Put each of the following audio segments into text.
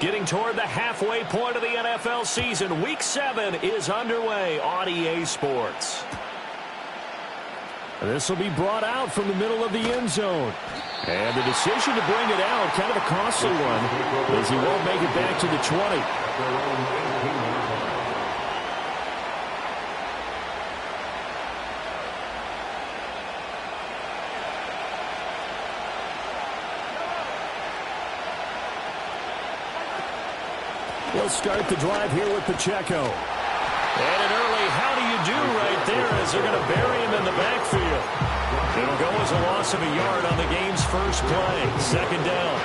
Getting toward the halfway point of the NFL season. Week 7 is underway on EA Sports. This will be brought out from the middle of the end zone. And the decision to bring it out, kind of a costly one, as he won't make it back to the 20. He'll start the drive here with Pacheco. And an early how do you do right there as they're going to bury him in the backfield. It'll go as a loss of a yard on the game's first play. Second down.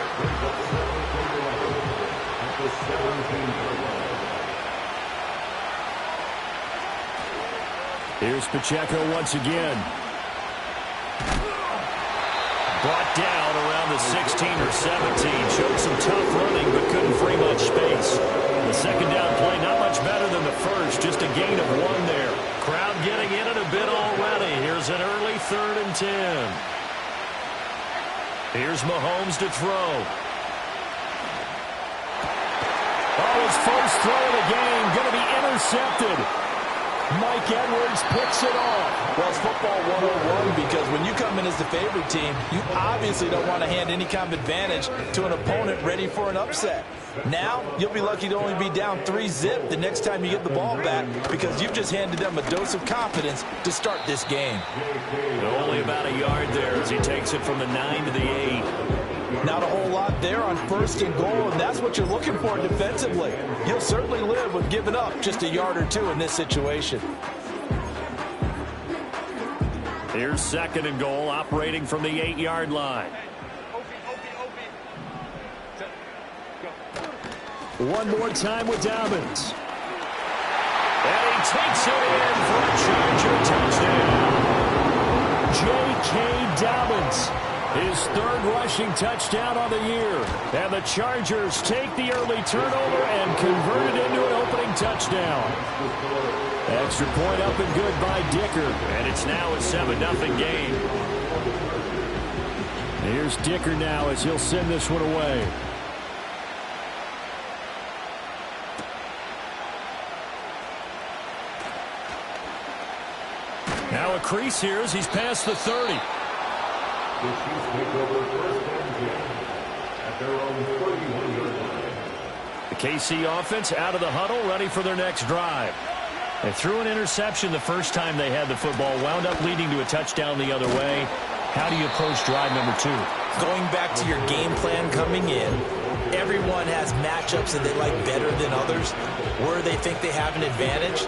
Here's Pacheco once again. Brought down around the 16 or 17. Showed some tough running, but couldn't free much space. The second down play, not much better than the first. Just a gain of 1 there. Crowd getting in it a bit already. Here's an early 3rd and 10. Here's Mahomes to throw. Oh, his first throw of the game going to be intercepted. Mike Edwards picks it off. Well, it's football 101 because when you come in as the favorite team, you obviously don't want to hand any kind of advantage to an opponent ready for an upset. Now, you'll be lucky to only be down 3-zip the next time you get the ball back because you've just handed them a dose of confidence to start this game. Only about a yard there as he takes it from the 9 to the 8. Not a whole lot there on 1st and goal, and that's what you're looking for defensively. You'll certainly live with giving up just a yard or 2 in this situation. Here's 2nd and goal, operating from the 8-yard line. One more time with Dobbins. And he takes it in for a Charger touchdown. J.K. Dobbins. His 3rd rushing touchdown on the year. And the Chargers take the early turnover and convert it into an opening touchdown. Extra point up and good by Dicker. And it's now a 7-0 game. Here's Dicker now as he'll send this one away. Now a crease here as he's past the 30. The KC offense out of the huddle, ready for their next drive. They threw an interception the first time they had the football, wound up leading to a touchdown the other way. How do you approach drive number 2? Going back to your game plan coming in, everyone has matchups that they like better than others. Where they think they have an advantage,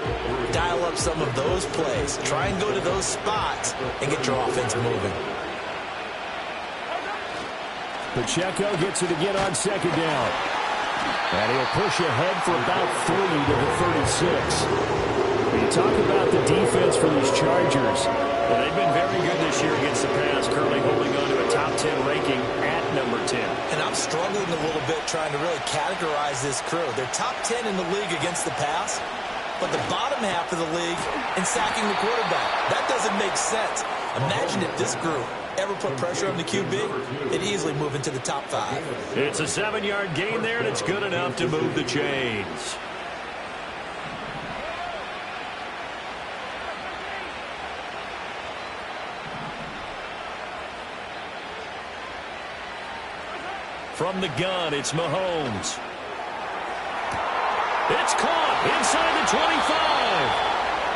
dial up some of those plays. Try and go to those spots and get your offense moving. Pacheco gets it again on 2nd down. And he'll push ahead for about 3 to the 36. When you talk about the defense for these Chargers, well, they've been very good this year against the pass, currently holding on to a top 10 ranking at number 10. And I'm struggling a little bit trying to really categorize this crew. They're top 10 in the league against the pass, but the bottom half of the league in sacking the quarterback. That doesn't make sense. Imagine if this group ever put pressure on the QB, they'd easily move into the top 5. It's a 7-yard gain there, and it's good enough to move the chains. From the gun, it's Mahomes. It's caught inside the 25.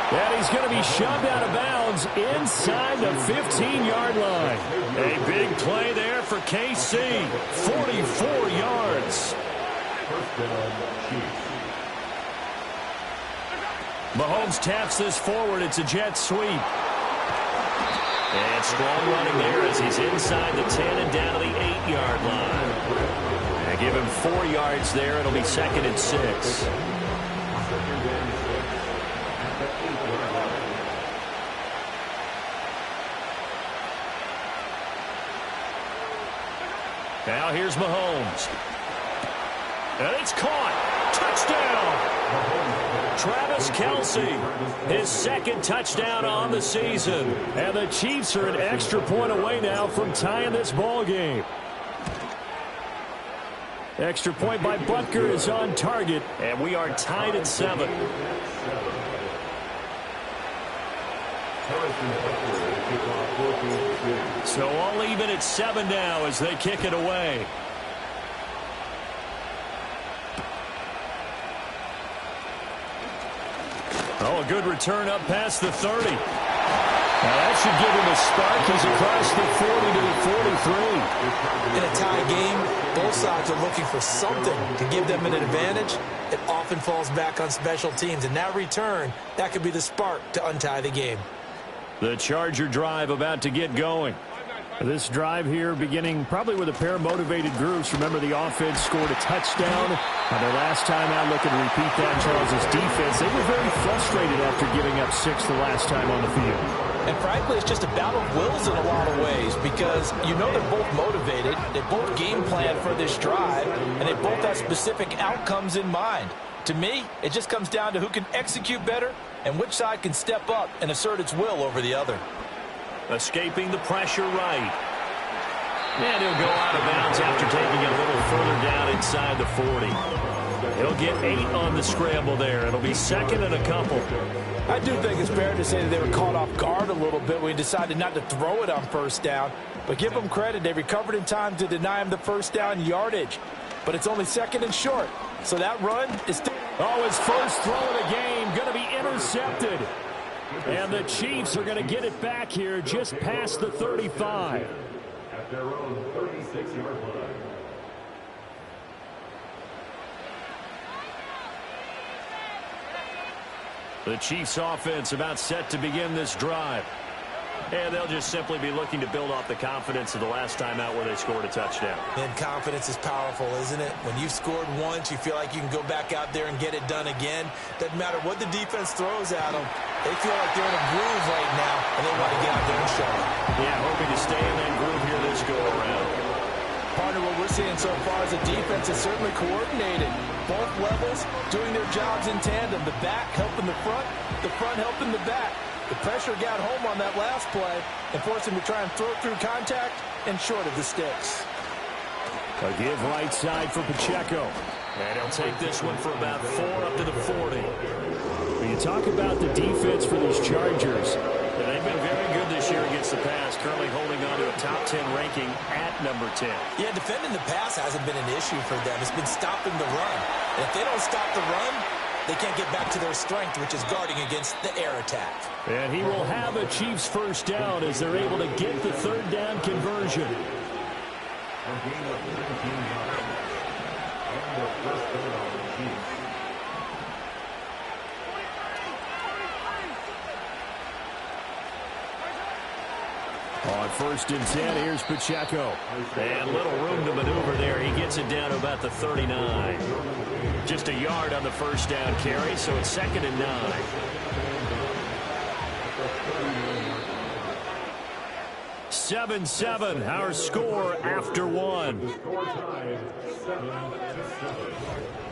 And he's going to be shoved out of bounds inside the 15-yard line. A big play there for KC. 44 yards. Mahomes taps this forward. It's a jet sweep. And strong running there as he's inside the 10 and down to the 8-yard line. And give him 4 yards there. It'll be 2nd and 6. Now here's Mahomes. And it's caught. Touchdown. Travis Kelce, his 2nd touchdown on the season. And the Chiefs are an extra point away now from tying this ball game. Extra point by Butker is on target, and we are tied at 7. So all even at 7 now as they kick it away. Oh, a good return up past the 30. Now that should give him a spark. He's across the 40 to the 43. In a tie game, both sides are looking for something to give them an advantage. It often falls back on special teams. And that return, that could be the spark to untie the game. The Charger drive about to get going. This drive here beginning probably with a pair of motivated groups. Remember, the offense scored a touchdown on their last time out. Looking to repeat that. Charles' defense, they were very frustrated after giving up 6 the last time on the field. And frankly, it's just a battle of wills in a lot of ways because you know they're both motivated. They both game plan for this drive, and they both have specific outcomes in mind. To me, it just comes down to who can execute better and which side can step up and assert its will over the other. Escaping the pressure right. And he'll go out of bounds after taking it a little further down inside the 40. He'll get 8 on the scramble there. It'll be second and a couple. I do think it's fair to say that they were caught off guard a little bit when he decided not to throw it on first down. But give them credit, they recovered in time to deny him the first down yardage. But it's only second and short. So that run is still... Oh, his first throw of the game going to be intercepted. And the Chiefs are going to get it back here just past the 35. At their own 36-yard line. The Chiefs offense about set to begin this drive. And they'll just simply be looking to build off the confidence of the last time out where they scored a touchdown. And confidence is powerful, isn't it? When you've scored once, you feel like you can go back out there and get it done again. Doesn't matter what the defense throws at them. They feel like they're in a groove right now, and they want to get out there and show it. Yeah, hoping to stay in that groove here this go-around. Partner, what we're seeing so far is the defense is certainly coordinated. Both levels doing their jobs in tandem. The back helping the front helping the back. The pressure got home on that last play and forced him to try and throw through contact and short of the sticks. A give right side for Pacheco. And he'll take this one for about 4 up to the 40. When you talk about the defense for these Chargers, they've been very good this year against the pass, currently holding on to a top 10 ranking at number 10. Yeah, defending the pass hasn't been an issue for them. It's been stopping the run. And if they don't stop the run, they can't get back to their strength, which is guarding against the air attack. And he will have a Chiefs first down as they're able to get the third down conversion. On 1st and 10, here's Pacheco. And little room to maneuver there. He gets it down to about the 39. Just a yard on the first down carry, so it's 2nd and 9. Seven, our score after 1. Score time, 7-7.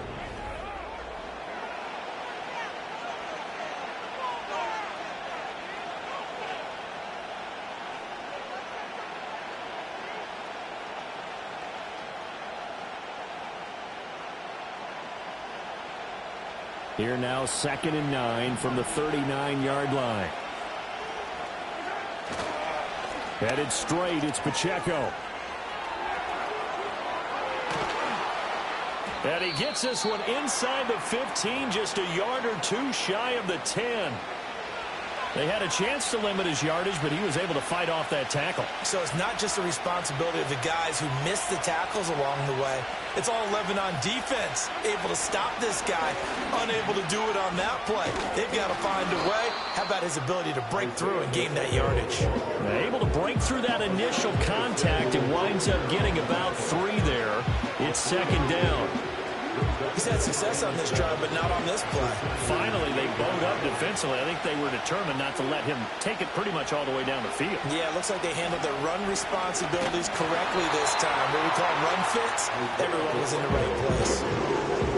Here now 2nd and 9 from the 39-yard line. Headed straight, it's Pacheco. And he gets this one inside the 15, just a yard or 2 shy of the 10. They had a chance to limit his yardage, but he was able to fight off that tackle. So it's not just the responsibility of the guys who missed the tackles along the way. It's all 11 on defense, able to stop this guy, unable to do it on that play. They've got to find a way. How about his ability to break through and gain that yardage? Able to break through that initial contact and winds up getting about 3 there. It's 2nd down. He's had success on this drive, but not on this play. Finally, they bowed up defensively. I think they were determined not to let him take it pretty much all the way down the field. Yeah, it looks like they handled their run responsibilities correctly this time. What we call run fits, everyone was in the right place.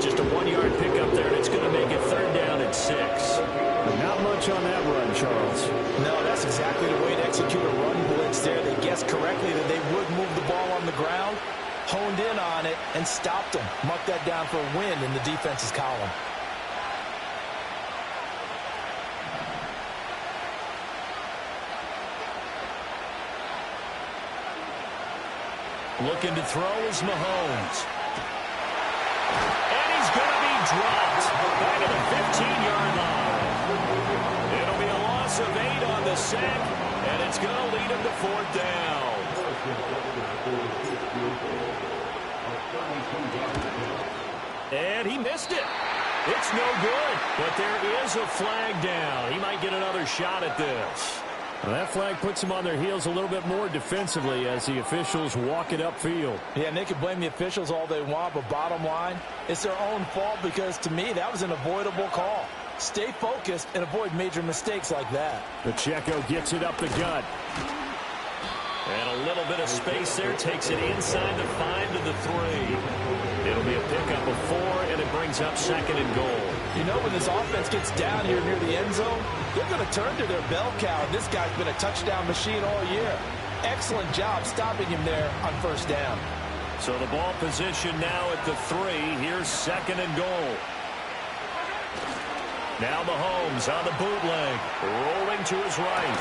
Just a 1-yard pickup there, and it's going to make it 3rd down and 6. Not much on that run, Charles. No, that's exactly the way to execute a run blitz there. They guessed correctly that they would move the ball on the ground. honed in on it and stopped him. Mark that down for a win in the defense's column. Looking to throw is Mahomes. And he's going to be dropped back at the 15-yard line. It'll be a loss of 8 on the sack, and it's going to lead him to 4th down. And he missed it. It's no good, but there is a flag down. He might get another shot at this. Well, that flag puts them on their heels a little bit more defensively as the officials walk it upfield. Yeah, and they can blame the officials all they want, but bottom line, it's their own fault because, to me, that was an avoidable call. Stay focused and avoid major mistakes like that. Pacheco gets it up the gut. And a little bit of space there. Takes it inside the 5 to the 3. It'll be a pickup of 4, and it brings up 2nd and goal. You know, when this offense gets down here near the end zone, they're going to turn to their bell cow. This guy's been a touchdown machine all year. Excellent job stopping him there on 1st down. So the ball position now at the 3. Here's 2nd and goal. Now Mahomes on the bootleg. Rolling to his right.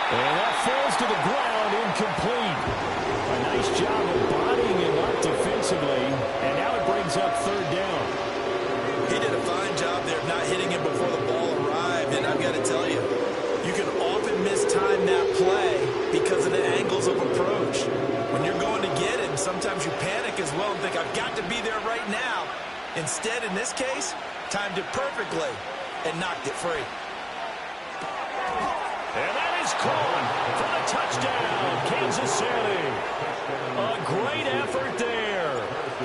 And that falls to the ground, incomplete. A nice job of bodying him up defensively, and now it brings up 3rd down. He did a fine job there of not hitting him before the ball arrived, and I've got to tell you, you can often mistime that play because of the angles of approach. When you're going to get it, sometimes you panic as well and think, I've got to be there right now. Instead, in this case, timed it perfectly and knocked it free. And that is caught for the touchdown, Kansas City. A great effort there.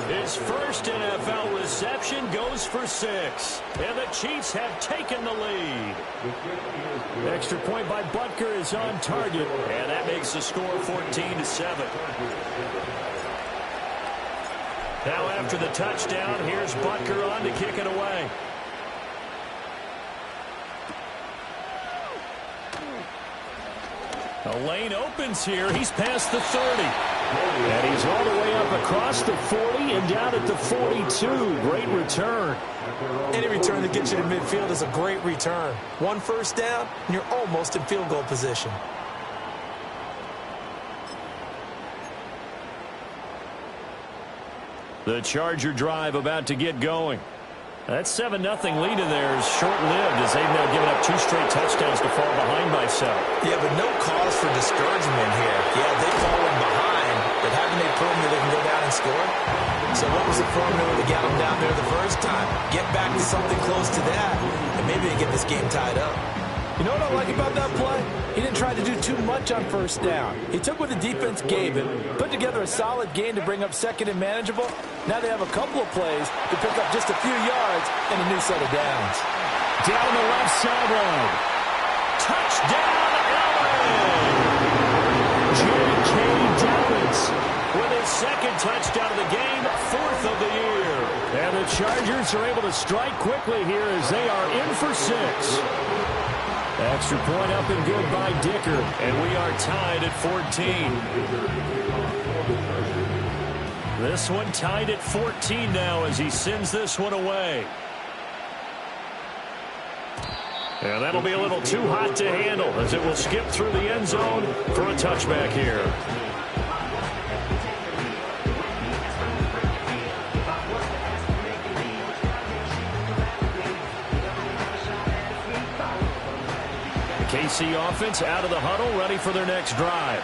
His first NFL reception goes for 6. And the Chiefs have taken the lead. Extra point by Butker is on target. And that makes the score 14-7. Now after the touchdown, here's Butker on to kick it away. A lane opens here. He's past the 30. And he's all the way up across the 40 and down at the 42. Great return. Any return that gets you to midfield is a great return. 1 first down, and you're almost in field goal position. The Charger drive about to get going. That 7-0 lead in there is short-lived as they've now given up 2 straight touchdowns to fall behind by 7. Yeah, but no cause for discouragement here. Yeah, they've fallen behind, but haven't they proven that they can go down and score? So what was the formula to get them down there the first time? Get back to something close to that, and maybe they get this game tied up. You know what I like about that play? He didn't try to do too much on 1st down. He took what the defense gave him, put together a solid game to bring up 2nd and manageable. Now they have a couple of plays to pick up just a few yards and a new set of downs. Down the left sideline. Touchdown, Allen! J.K. Dobbins With his 2nd touchdown of the game, 4th of the year. And the Chargers are able to strike quickly here as they are in for 6. Extra point up and good by Dicker. And we are tied at 14. This one tied at 14 now as he sends this one away. And that'll be a little too hot to handle as it will skip through the end zone for a touchback here. KC offense out of the huddle, ready for their next drive.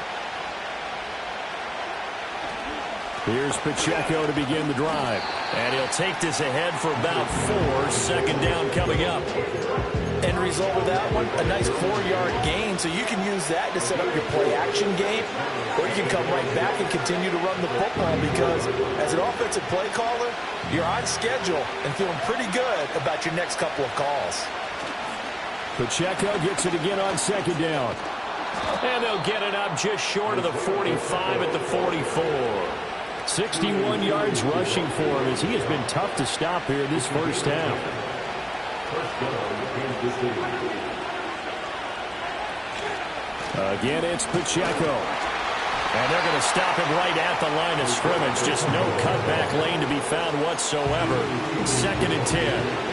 Here's Pacheco to begin the drive. And he'll take this ahead for about 4. 2nd down coming up. End result of that one, a nice 4-yard gain. So you can use that to set up your play-action game, or you can come right back and continue to run the football because as an offensive play caller, you're on schedule and feeling pretty good about your next couple of calls. Pacheco gets it again on 2nd down. And they'll get it up just short of the 45 at the 44. 61 yards rushing for him as he has been tough to stop here this first half. Again, it's Pacheco. And they're going to stop him right at the line of scrimmage. Just no cutback lane to be found whatsoever. 2nd and 10.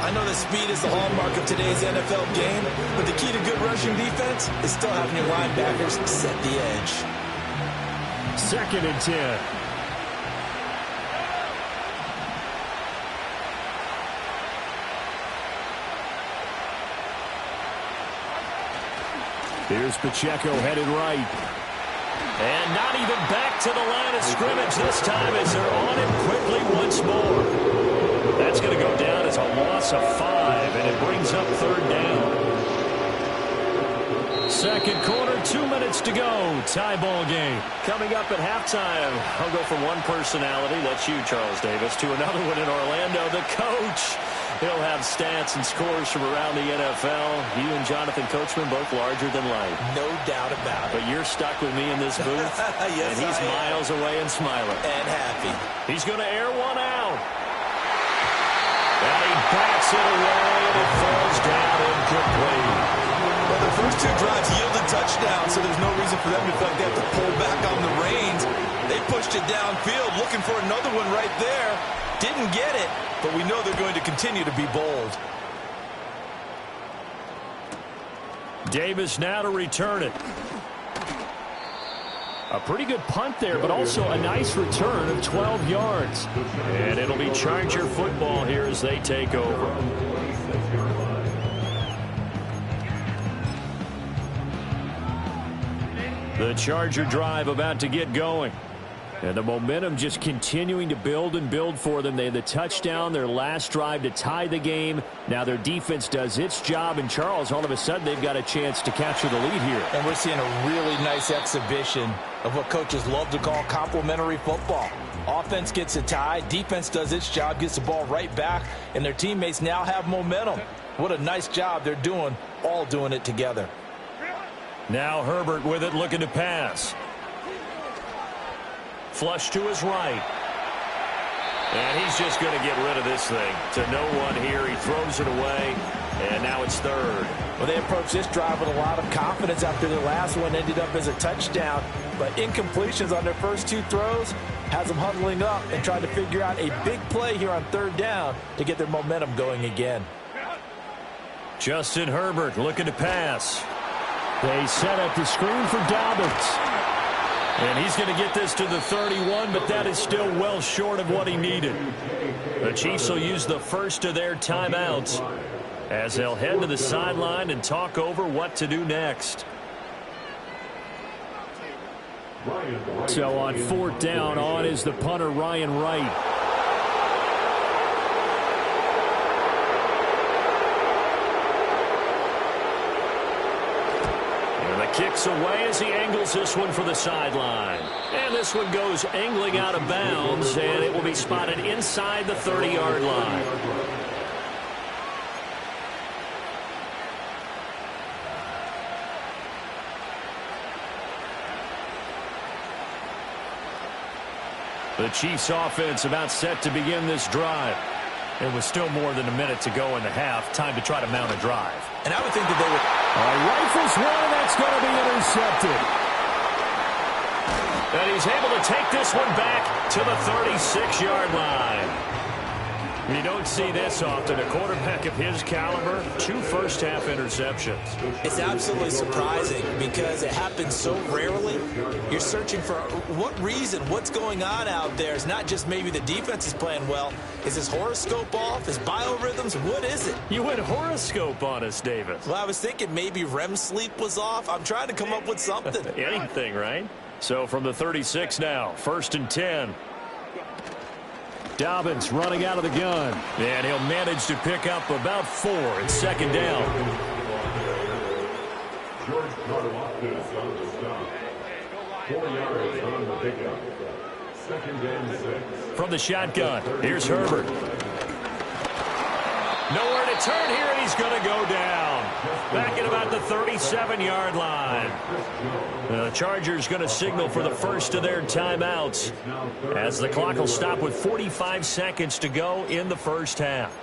I know that speed is the hallmark of today's NFL game, but the key to good rushing defense is still having your linebackers set the edge. 2nd and 10. Here's Pacheco headed right. And not even back to the line of scrimmage this time as they're on him quickly once more. That's going to go down as a loss of 5, and it brings up 3rd down. 2nd quarter, 2 minutes to go. Tie ball game. Coming up at halftime, I'll go from one personality, that's you, Charles Davis, to another one in Orlando, the coach. He'll have stats and scores from around the NFL. You and Jonathan Coachman both larger than life. No doubt about it. But you're stuck with me in this booth. Yes, and he's miles away and smiling. And happy. He's going to air one out. And he backs it away, and it falls down incomplete. Well, the first 2 drives yielded touchdowns, so there's no reason for them to feel like they have to pull back on the reins. They pushed it downfield, looking for another one right there. Didn't get it, but we know they're going to continue to be bold. Davis now to return it. A pretty good punt there, but also a nice return of 12 yards. And it'll be Charger football here as they take over. The Charger drive about to get going. And the momentum just continuing to build and build for them. They had the touchdown, their last drive to tie the game. Now their defense does its job. And Charles, all of a sudden, they've got a chance to capture the lead here. And we're seeing a really nice exhibition of what coaches love to call complementary football. Offense gets a tie, defense does its job, gets the ball right back, and their teammates now have momentum. What a nice job they're doing, all doing it together. Now Herbert with it, looking to pass. Flush to his right. And he's just going to get rid of this thing. To no one here. He throws it away. And now it's 3rd. Well, they approached this drive with a lot of confidence after their last one ended up as a touchdown. But incompletions on their first 2 throws has them huddling up and trying to figure out a big play here on 3rd down to get their momentum going again. Justin Herbert looking to pass. They set up the screen for Dobbins. And he's going to get this to the 31, but that is still well short of what he needed. The Chiefs will use the first of their timeouts as they'll head to the sideline and talk over what to do next. So on 4th down, on is the punter, Ryan Wright. Kicks away as he angles this one for the sideline. And this one goes angling out of bounds, and it will be spotted inside the 30-yard line. The Chiefs offense about set to begin this drive. It was still more than a minute to go in the half. Time to try to mount a drive. And I would think that they would... Rifles one, and that's going to be intercepted. And he's able to take this one back to the 36-yard line. You don't see this often. A quarterback of his caliber, 2 first-half interceptions. It's absolutely surprising because it happens so rarely. You're searching for what reason, what's going on out there. It's not just maybe the defense is playing well. Is his horoscope off? His biorhythms? What is it? You went horoscope on us, Davis. Well, I was thinking maybe REM sleep was off. I'm trying to come up with something. Anything, right? So from the 36 now, 1st and 10. Dobbins running out of the gun. And he'll manage to pick up about 4 in 2nd down. George Karlaftis on the stop. 4 yards on the pickup. 2nd and 6. From the shotgun, here's Herbert. Nowhere to turn here, and he's going to go down. Back at about the 37-yard line. The Chargers going to signal for the first of their timeouts as the clock will stop with 45 seconds to go in the first half.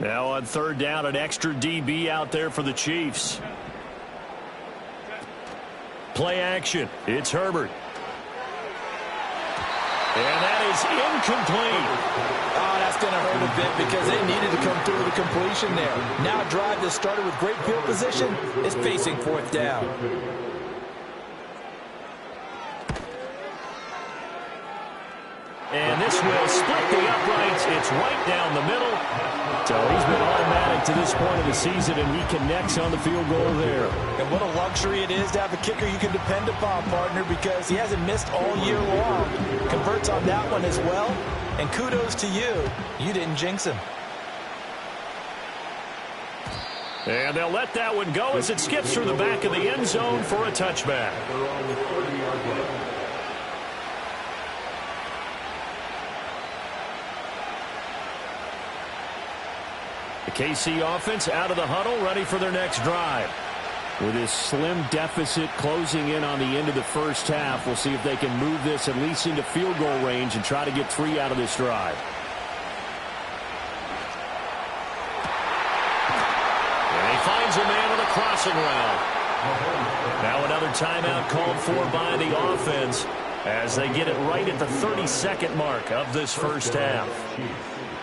Now on third down, an extra DB out there for the Chiefs. Play action. It's Herbert. And that is incomplete. Oh, that's going to hurt a bit because they needed to come through with a completion there. Now a drive that started with great field position is facing fourth down. And this will split the uprights. It's right down the middle. So he's been automatic to this point of the season, and he connects on the field goal there. And what a luxury it is to have a kicker you can depend upon, partner, because he hasn't missed all year long. Converts on that one as well. And kudos to you. You didn't jinx him. And they'll let that one go as it skips through the back of the end zone for a touchback. The KC offense out of the huddle, ready for their next drive. With this slim deficit closing in on the end of the first half, we'll see if they can move this at least into field goal range and try to get 3 out of this drive. And he finds a man on the crossing route. Now another timeout called for by the offense as they get it right at the 32nd mark of this first half.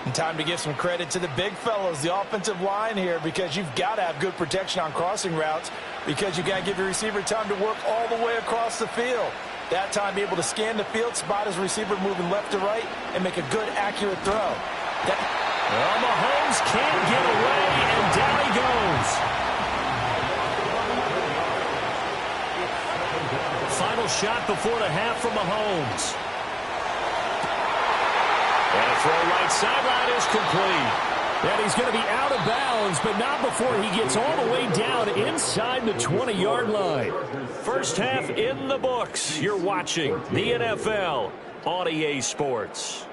And time to give some credit to the big fellows, the offensive line here, because you've got to have good protection on crossing routes because you've got to give your receiver time to work all the way across the field. That time be able to scan the field, spot his receiver moving left to right, and make a good, accurate throw. Well, Mahomes can't get away, and down he goes. Final shot before the half from Mahomes. And a throw right sideline is complete. And he's going to be out of bounds, but not before he gets all the way down inside the 20-yard line. First half in the books. You're watching the NFL on EA Sports.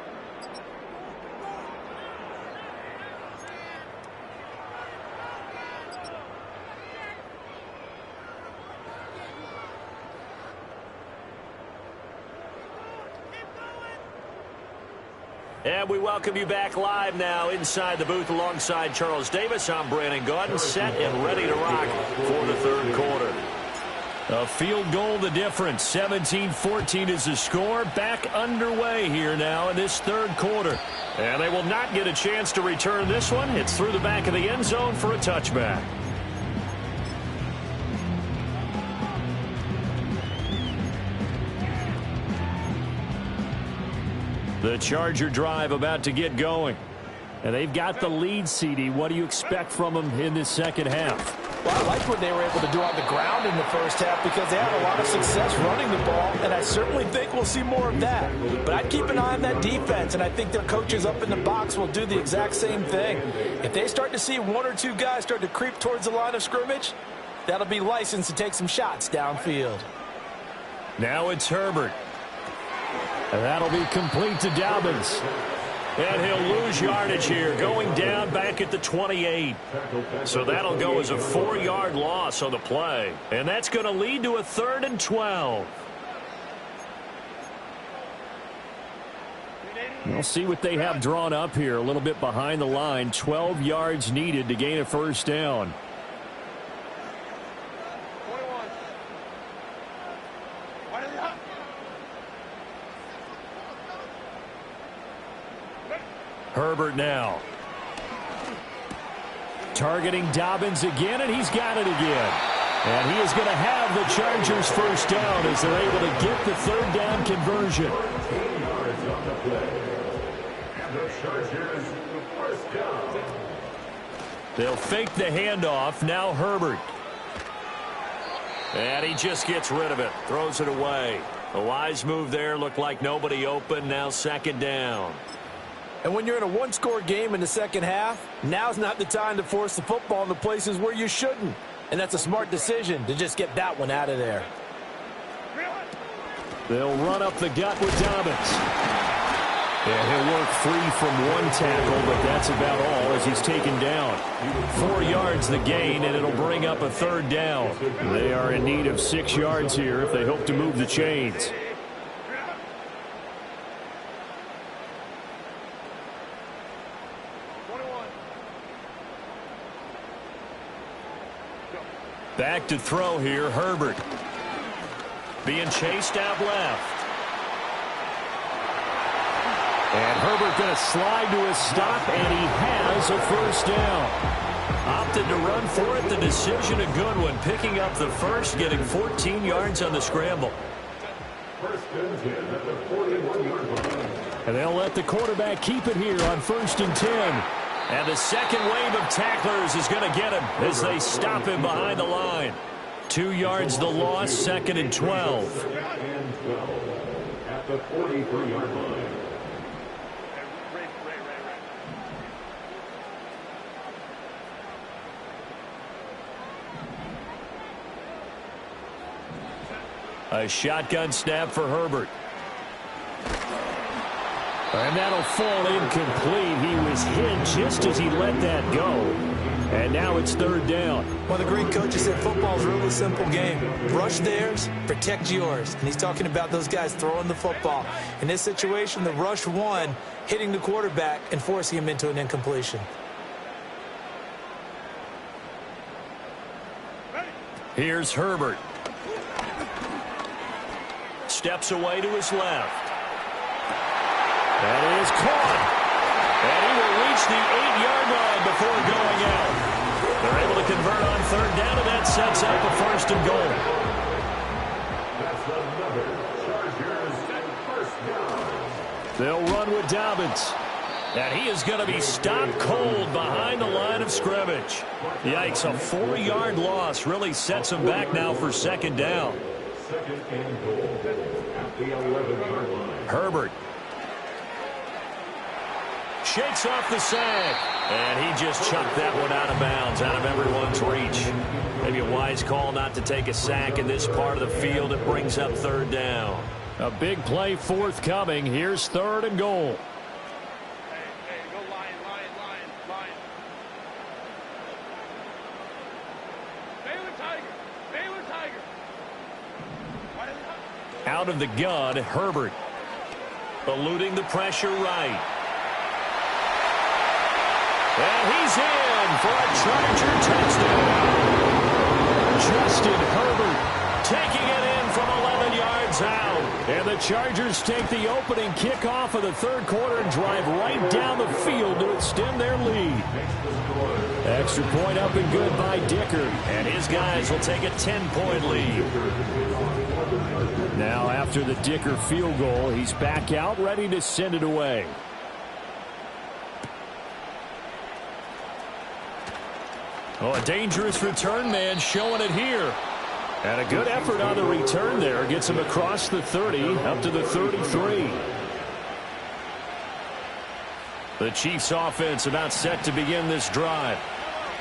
And we welcome you back live now inside the booth alongside Charles Davis. I'm Brandon Gaudin, set and ready to rock for the third quarter. A field goal the difference. 17-14 is the score. Back underway here now in this third quarter. And they will not get a chance to return this one. It's through the back of the end zone for a touchback. The Charger drive about to get going. And they've got the lead, CD. What do you expect from them in this second half? Well, I liked what they were able to do on the ground in the first half because they had a lot of success running the ball, and I certainly think we'll see more of that. But I'd keep an eye on that defense, and I think their coaches up in the box will do the exact same thing. If they start to see 1 or 2 guys start to creep towards the line of scrimmage, that'll be licensed to take some shots downfield. Now it's Herbert. And that'll be complete to Dobbins. And he'll lose yardage here, going down back at the 28. So that'll go as a 4-yard loss on the play. And that's going to lead to a 3rd and 12. We'll see what they have drawn up here. A little bit behind the line. 12 yards needed to gain a first down. Herbert now. Targeting Dobbins again, and he's got it again. And he is going to have the Chargers first down as they're able to get the 3rd down conversion. They'll fake the handoff. Now Herbert. And he just gets rid of it. Throws it away. A wise move there. Looked like nobody open. Now 2nd down. And when you're in a 1-score game in the second half, now's not the time to force the football in the places where you shouldn't. And that's a smart decision to just get that one out of there. They'll run up the gut with Dobbins. And he'll work free from 1 tackle, but that's about all as he's taken down. 4 yards the gain, and it'll bring up a 3rd down. They are in need of 6 yards here if they hope to move the chains. Back to throw here, Herbert. Being chased out left. And Herbert going to slide to a stop, and he has a first down. Opted to run for it. The decision a good one. Picking up the first, getting 14 yards on the scramble. First and 10 at the 41-yard line. And they'll let the quarterback keep it here on 1st and 10. And the second wave of tacklers is going to get him as they stop him behind the line. 2 yards the loss, 2nd and 12. Second and 12 at the 43-yard line. A shotgun snap for Herbert. And that'll fall incomplete. He was hit just as he let that go. And now it's 3rd down. Well, the great coach said football's a really simple game. Rush theirs, protect yours. And he's talking about those guys throwing the football. In this situation, the rush one, hitting the quarterback and forcing him into an incompletion. Here's Herbert. Steps away to his left. That is caught. And he will reach the 8-yard line before going out. They're able to convert on 3rd down, and that sets up a 1st and goal. That's another Chargers first down. They'll run with Dobbins. And he is going to be stopped cold behind the line of scrimmage. Yikes, a 4-yard loss really sets him back now for 2nd down. 2nd and goal at the 11-yard line. Herbert shakes off the sack, and he just chucked that one out of bounds, out of everyone's reach. Maybe a wise call not to take a sack in this part of the field. It brings up 3rd down. A big play forthcoming. Here's 3rd and goal. Go line. Baylor Tiger. Out of the gun, Herbert. Eluding the pressure right. And he's in for a Charger touchdown. Justin Herbert Taking it in from 11 yards out. And the Chargers take the opening kickoff of the 3rd quarter and drive right down the field to extend their lead. Extra point up and good by Dicker. And his guys will take a 10-point lead. Now after the Dicker field goal, he's back out ready to send it away. Oh, a dangerous return man showing it here. And a good effort on the return there. Gets him across the 30, up to the 33. The Chiefs offense about set to begin this drive.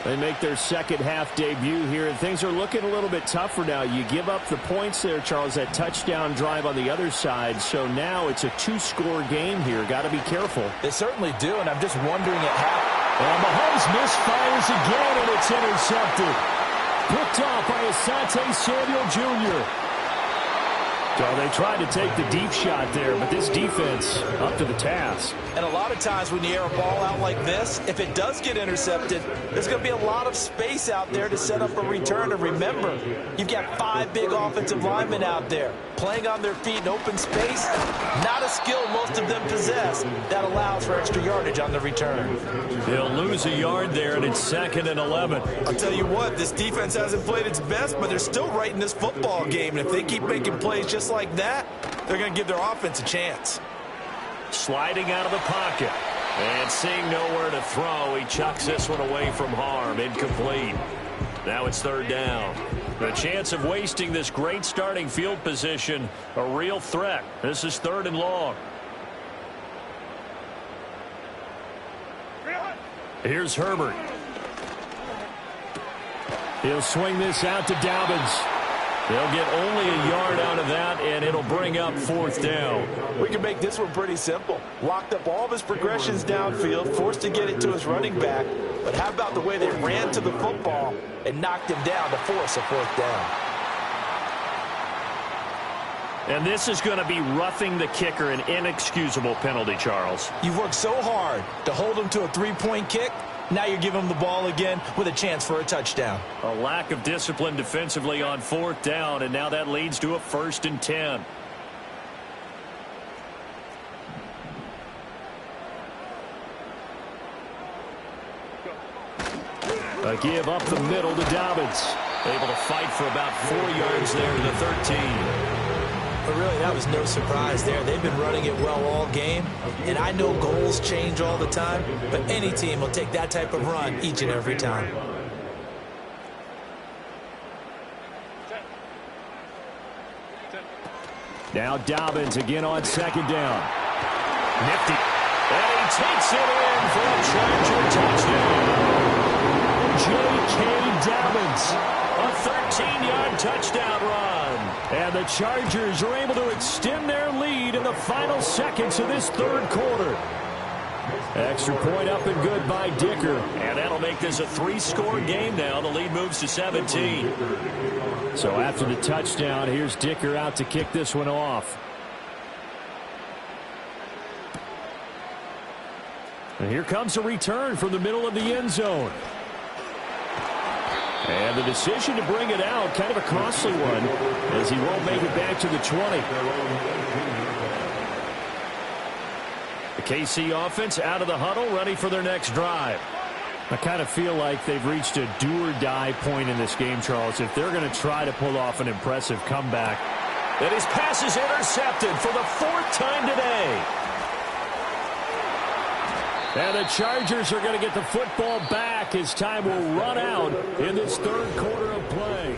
They make their second half debut here, and things are looking a little bit tougher now. You give up the points there, Charles, that touchdown drive on the other side. So now it's a 2-score game here. Got to be careful. They certainly do, and I'm just wondering at how. And Mahomes misfires again, and it's intercepted. Picked off by Asante Samuel Jr. So they tried to take the deep shot there, but this defense up to the task. And a lot of times when you air a ball out like this, if it does get intercepted, there's going to be a lot of space out there to set up a return. And remember, you've got 5 big offensive linemen out there playing on their feet in open space. Not a skill most of them possess that allows for extra yardage on the return. They'll lose a yard there, and it's 2nd and 11. I'll tell you what, this defense hasn't played its best, but they're still right in this football game. And if they keep making plays just like that, they're going to give their offense a chance. Sliding out of the pocket. And seeing nowhere to throw, he chucks this one away from harm. Incomplete. Now it's 3rd down. The chance of wasting this great starting field position, a real threat. This is 3rd and long. Here's Herbert. He'll swing this out to Dobbins. They'll get only a yard out of that, and it'll bring up 4th down. We can make this one pretty simple. Locked up all of his progressions downfield, forced to get it to his running back. But how about the way they ran to the football and knocked him down to force a 4th down? And this is going to be roughing the kicker, an inexcusable penalty, Charles. You've worked so hard to hold him to a 3-point kick. Now you're giving them the ball again with a chance for a touchdown. A lack of discipline defensively on 4th down, and now that leads to a 1st and 10. A give up the middle to Dobbins. Able to fight for about 4 yards there to the 13. But really, that was no surprise there. They've been running it well all game. And I know goals change all the time, but any team will take that type of run each and every time. Now Dobbins again on 2nd down. Nifty. And he takes it in for a Charger touchdown. J.K. Dobbins. A 13-yard touchdown run. And the Chargers are able to extend their lead in the final seconds of this 3rd quarter. Extra point up and good by Dicker. And that'll make this a 3-score game now. The lead moves to 17. So after the touchdown, here's Dicker out to kick this one off. And here comes a return from the middle of the end zone. And the decision to bring it out, kind of a costly one, as he won't make it back to the 20. The KC offense out of the huddle, ready for their next drive. I kind of feel like they've reached a do-or-die point in this game, Charles, if they're going to try to pull off an impressive comeback. And his pass is intercepted for the 4th time today. And the Chargers are going to get the football back as time will run out in this 3rd quarter of play.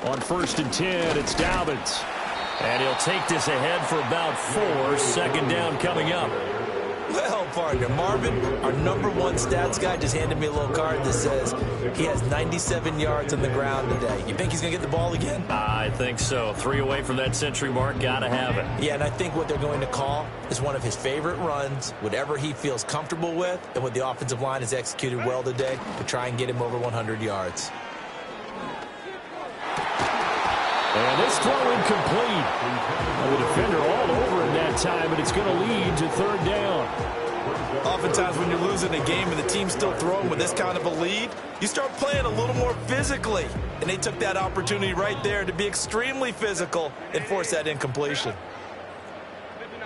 On 1st and 10, it's Dobbins. And he'll take this ahead for about 4. 2nd down coming up. Well, partner, Marvin, our #1 stats guy, just handed me a little card that says he has 97 yards on the ground today. You think he's going to get the ball again? I think so. 3 away from that century mark. Got to have it. Yeah, and I think what they're going to call is one of his favorite runs, whatever he feels comfortable with, and what the offensive line has executed well today to try and get him over 100 yards. And this throw incomplete. And the defender all over him that time, but it's going to lead to 3rd down. Oftentimes when you're losing a game and the team's still throwing with this kind of a lead, you start playing a little more physically. And they took that opportunity right there to be extremely physical and force that incompletion.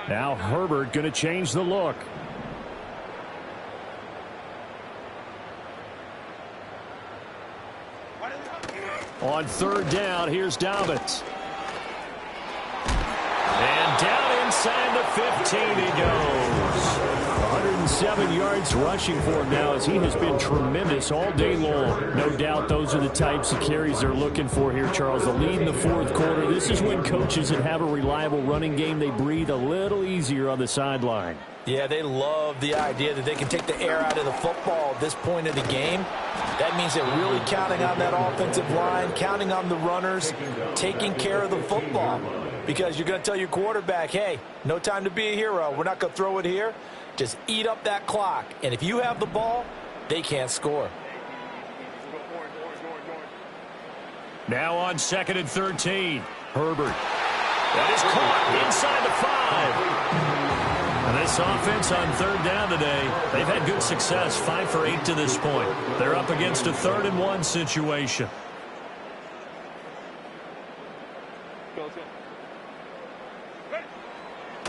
Now Herbert going to change the look. On 3rd down, here's Dobbins. And down inside the 15 he goes. 107 yards rushing for him now as he has been tremendous all day long. No doubt those are the types of carries they're looking for here, Charles. The lead in the 4th quarter. This is when coaches that have a reliable running game, they breathe a little easier on the sideline. Yeah, they love the idea that they can take the air out of the football at this point of the game. That means they're really counting on that offensive line, counting on the runners, taking care of the football. Because you're going to tell your quarterback, hey, no time to be a hero. We're not going to throw it here. Just eat up that clock. And if you have the ball, they can't score. Now on 2nd and 13. Herbert. That is caught inside the 5. And this offense on 3rd down today, they've had good success, 5 for 8 to this point. They're up against a 3rd and 1 situation.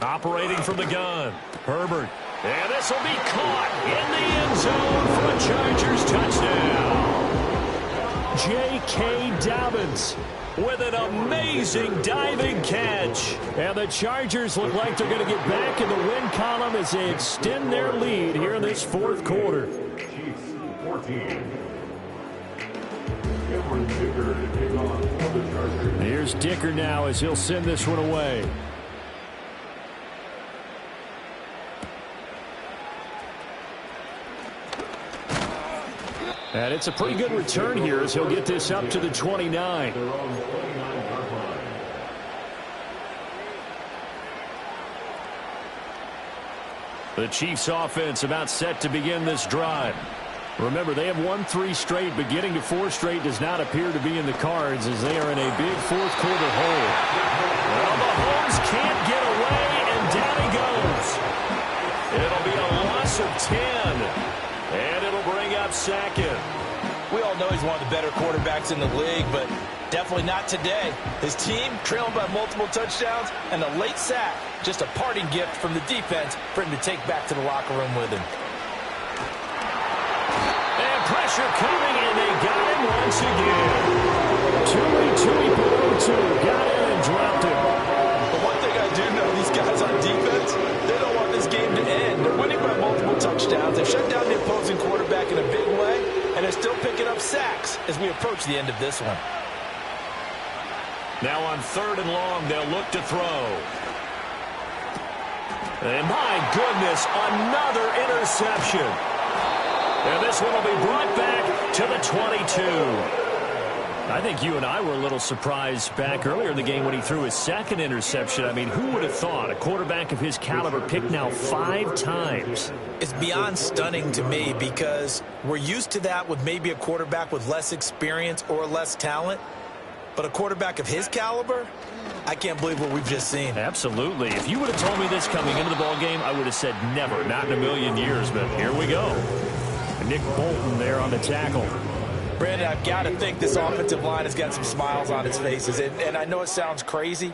Operating from the gun, Herbert. And this will be caught in the end zone for a Chargers touchdown. J.K. Dobbins with an amazing diving catch. And the Chargers look like they're going to get back in the win column as they extend their lead here in this 4th quarter. Chiefs 14. Cameron Dicker to take on the Chargers. Here's Dicker now as he'll send this one away. And it's a pretty good return here as he'll get this up to the 29. The Chiefs offense about set to begin this drive. Remember, they have won 3 straight, but getting to 4 straight does not appear to be in the cards as they are in a big fourth quarter hole. Well, Mahomes can't get away, and down he goes. It'll be a loss of 10, and it'll bring up second. We all know he's one of the better quarterbacks in the league, but definitely not today. His team trailing by multiple touchdowns, and a late sack, just a parting gift from the defense for him to take back to the locker room with him. Pressure coming, and they got him once again. Tui put 0-2, got in and dropped him. But one thing I do know, these guys on defense, they don't want this game to end. They're winning by multiple touchdowns. They've shut down the opposing quarterback in a big way, and they're still picking up sacks as we approach the end of this one. Now on 3rd and long, they'll look to throw. And my goodness, another interception. And this one will be brought back to the 22. I think you and I were a little surprised back earlier in the game when he threw his 2nd interception. I mean, who would have thought a quarterback of his caliber picked now 5 times? It's beyond stunning to me because we're used to that with maybe a quarterback with less experience or less talent. But a quarterback of his caliber, I can't believe what we've just seen. Absolutely. If you would have told me this coming into the ballgame, I would have said never, not in a million years. But here we go. Nick Bolton there on the tackle. Brandon, I've got to think this offensive line has got some smiles on its faces. And I know it sounds crazy,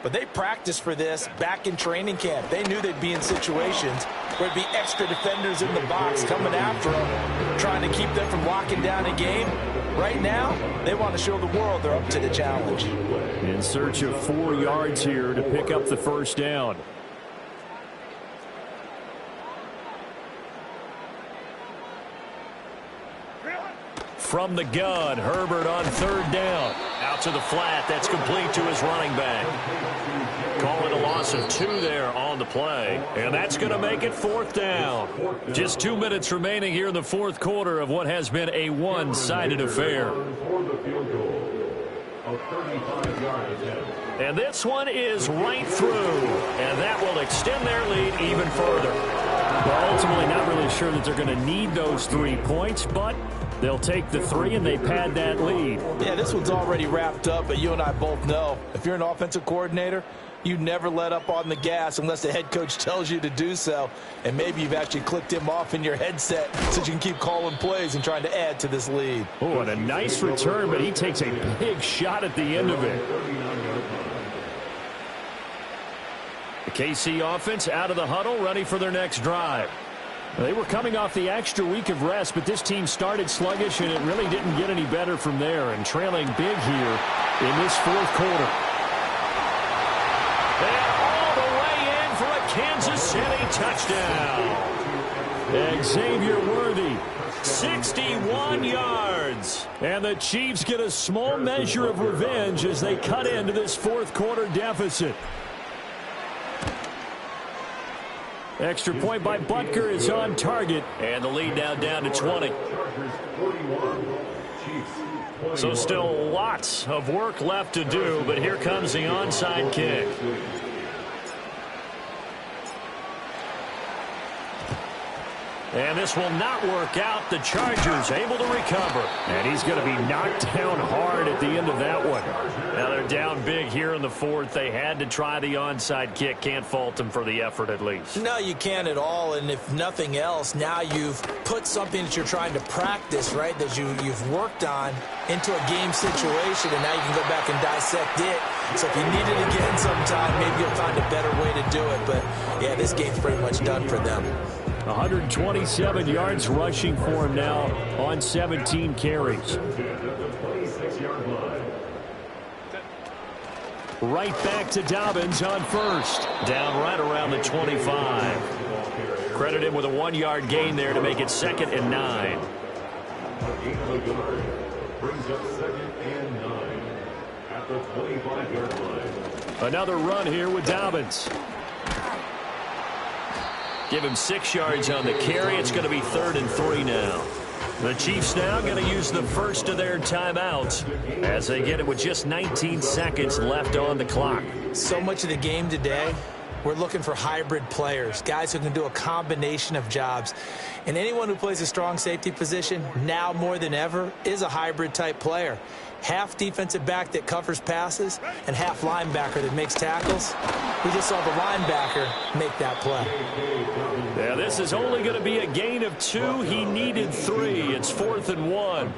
but they practiced for this back in training camp. They knew they'd be in situations where there'd be extra defenders in the box coming after them, trying to keep them from locking down a game. Right now, they want to show the world they're up to the challenge. In search of 4 yards here to pick up the first down. From the gun, Herbert on 3rd down. Out to the flat. That's complete to his running back. Call it a loss of 2 there on the play. And that's going to make it 4th down. Just 2 minutes remaining here in the 4th quarter of what has been a one-sided affair. And this one is right through. And that will extend their lead even further. Well, ultimately not really sure that they're going to need those 3 points, but they'll take the 3 and they pad that lead. Yeah, this one's already wrapped up, but you and I both know if you're an offensive coordinator, you never let up on the gas unless the head coach tells you to do so. And maybe you've actually clicked him off in your headset so you can keep calling plays and trying to add to this lead. Oh, and a nice return, but he takes a big shot at the end of it. The KC offense out of the huddle, ready for their next drive. They were coming off the extra week of rest, but this team started sluggish, and it really didn't get any better from there, and trailing big here in this 4th quarter. And all the way in for a Kansas City touchdown. Xavier Worthy, 61 yards. And the Chiefs get a small measure of revenge as they cut into this 4th quarter deficit. Extra point by Butker is on target, and the lead now down to 20. So still lots of work left to do, but here comes the onside kick. And this will not work out. The Chargers able to recover. And he's going to be knocked down hard at the end of that one. Now they're down big here in the 4th. They had to try the onside kick. Can't fault them for the effort at least. No, you can't at all. And if nothing else, now you've put something that you're trying to practice, right, that you've worked on into a game situation. And now you can go back and dissect it. So if you need it again sometime, maybe you'll find a better way to do it. But, yeah, this game's pretty much done for them. 127 yards rushing for him now on 17 carries. Right back to Dobbins on 1st. Down right around the 25. Credit him with a 1-yard gain there to make it 2nd and 9. Brings up 2nd and 9 at the 25-yard line. Another run here with Dobbins. Give him 6 yards on the carry. It's going to be 3rd and 3 now. The Chiefs now going to use the first of their timeouts as they get it with just 19 seconds left on the clock. So much of the game today We're looking for hybrid players, guys who can do a combination of jobs. And anyone who plays a strong safety position, now more than ever, is a hybrid-type player. Half defensive back that covers passes and half linebacker that makes tackles. We just saw the linebacker make that play. Yeah, this is only going to be a gain of 2. He needed 3. It's 4th and 1.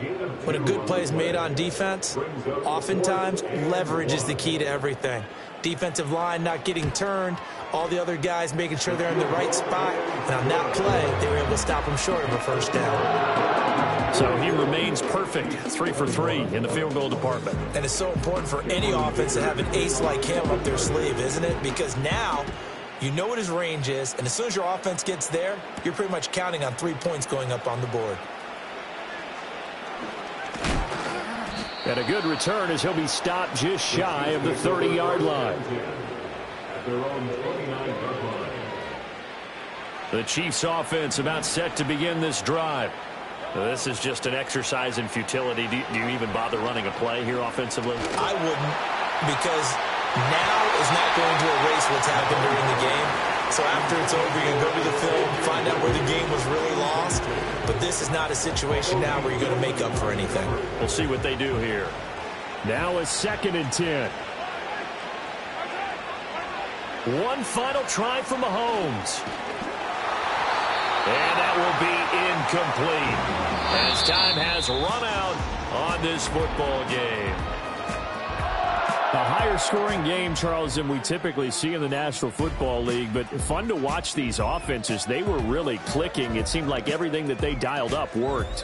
When a good play is made on defense, oftentimes leverage is the key to everything. Defensive line not getting turned, all the other guys making sure they're in the right spot, and on that play, they were able to stop him short of a first down. So he remains perfect, 3 for 3 in the field goal department. And it's so important for any offense to have an ace like him up their sleeve, isn't it? Because now you know what his range is, and as soon as your offense gets there, you're pretty much counting on 3 points going up on the board. And a good return as he'll be stopped just shy of the 30-yard line. The Chiefs offense about set to begin this drive. This is just an exercise in futility. Do you even bother running a play here offensively? I wouldn't, because now is not going to erase what's happened during the game. So after it's over, you can go to the film, find out where the game was really lost. But this is not a situation now where you're going to make up for anything. We'll see what they do here. Now a 2nd and 10. One final try for Mahomes. And that will be incomplete as time has run out on this football game. A higher scoring game, Charles, than we typically see in the National Football League, but fun to watch these offenses. They were really clicking. It seemed like everything that they dialed up worked.